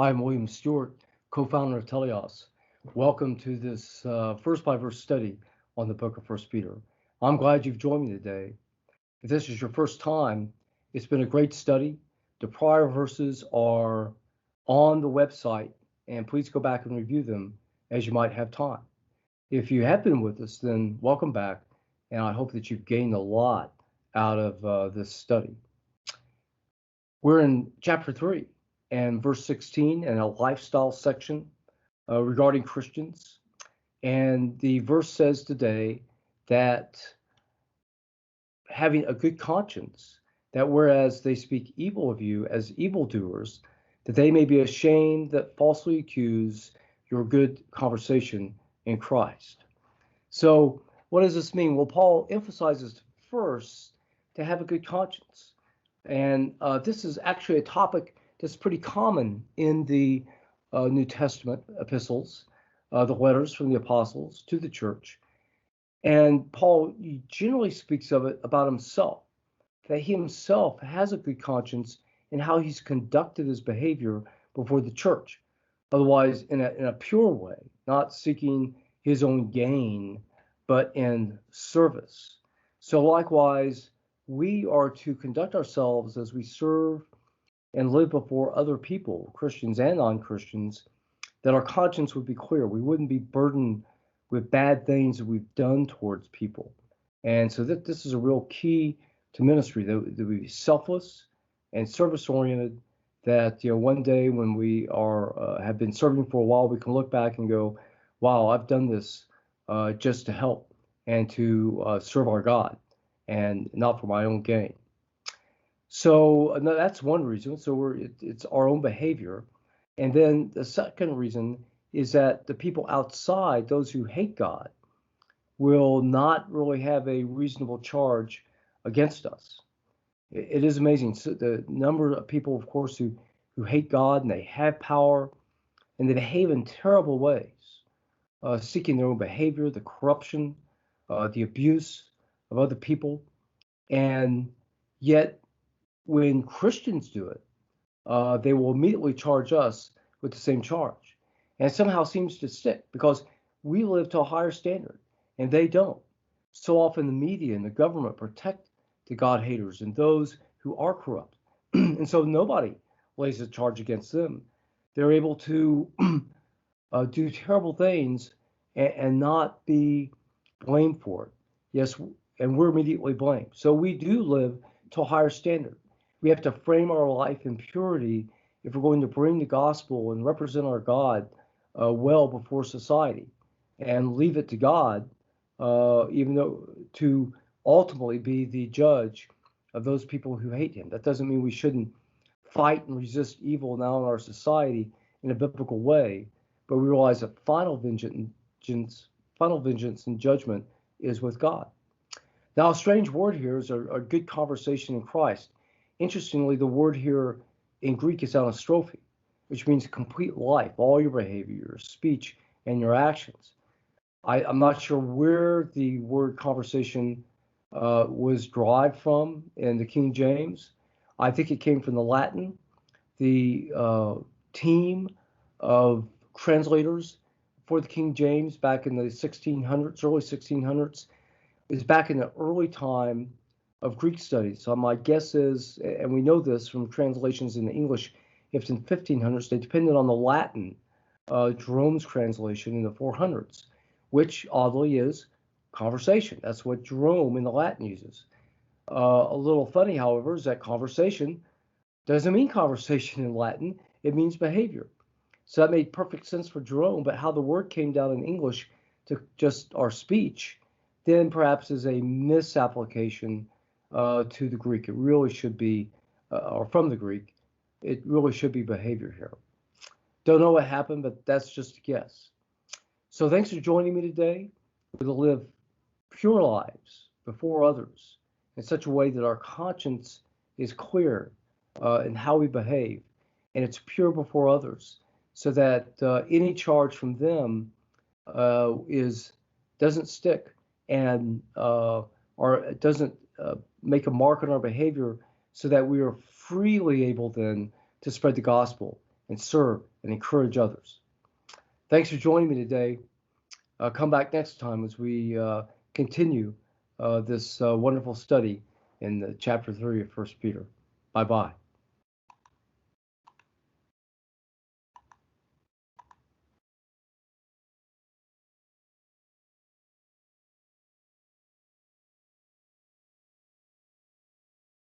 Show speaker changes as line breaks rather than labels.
Hi, I'm William Stewart, co-founder of Teleios. Welcome to this verse-by-verse study on the book of First Peter. I'm glad you've joined me today. If this is your first time, it's been a great study. The prior verses are on the website, and please go back and review them as you might have time. If you have been with us, then welcome back, and I hope that you've gained a lot out of this study. We're in chapter 3 and verse 16 and a lifestyle section regarding Christians. And the verse says today that having a good conscience, that whereas they speak evil of you as evildoers, that they may be ashamed that falsely accuse your good conversation in Christ. So what does this mean? Well, Paul emphasizes first to have a good conscience. And this is actually a topic that's pretty common in the New Testament epistles, the letters from the apostles to the church. And Paul generally speaks of it about himself, that he himself has a good conscience in how he's conducted his behavior before the church. Otherwise, in a pure way, not seeking his own gain, but in service. So likewise, we are to conduct ourselves as we serve and live before other people, Christians and non-Christians, that our conscience would be clear. We wouldn't be burdened with bad things that we've done towards people. And so this is a real key to ministry, that we be selfless and service-oriented, that one day when we are have been serving for a while, we can look back and go, wow, I've done this just to help and to serve our God and not for my own gain. So that's one reason. So it's our own behavior. And then the second reason is that the people outside, those who hate God, will not really have a reasonable charge against us. It is amazing. So the number of people, of course, who hate God and they have power and they behave in terrible ways, seeking their own behavior, the corruption, the abuse of other people. And yet, when Christians do it, they will immediately charge us with the same charge. And it somehow seems to stick because we live to a higher standard and they don't. So often the media and the government protect the God haters and those who are corrupt. And so nobody lays a charge against them. They're able to do terrible things and not be blamed for it. Yes, and we're immediately blamed. So we do live to a higher standard. We have to frame our life in purity if we're going to bring the gospel and represent our God well before society, and leave it to God, even though to ultimately be the judge of those people who hate him. That doesn't mean we shouldn't fight and resist evil now in our society in a biblical way, but we realize that final vengeance and judgment is with God. Now, a strange word here is a good conversation in Christ. Interestingly, the word here in Greek is anastrophe, which means complete life, all your behavior, your speech, and your actions. I'm not sure where the word conversation was derived from in the King James. I think it came from the Latin. The team of translators for the King James back in the 1600s, early 1600s, is back in the early time of Greek studies. So my guess is, and we know this from translations in English, if it's in 1500s, they depended on the Latin, Jerome's translation in the 400s, which oddly is conversation. That's what Jerome in the Latin uses. A little funny, however, is that conversation doesn't mean conversation in Latin. It means behavior. So that made perfect sense for Jerome, but how the word came down in English to just our speech, then perhaps is a misapplication to the Greek. It really should be, or from the Greek, it really should be behavior here. Don't know what happened, but that's just a guess. So thanks for joining me today. We're to live pure lives before others in such a way that our conscience is clear in how we behave, and it's pure before others, so that any charge from them doesn't stick and or it doesn't make a mark on our behavior, so that we are freely able then to spread the gospel and serve and encourage others. Thanks for joining me today. Come back next time as we continue this wonderful study in chapter 3 of 1 Peter. Bye-bye.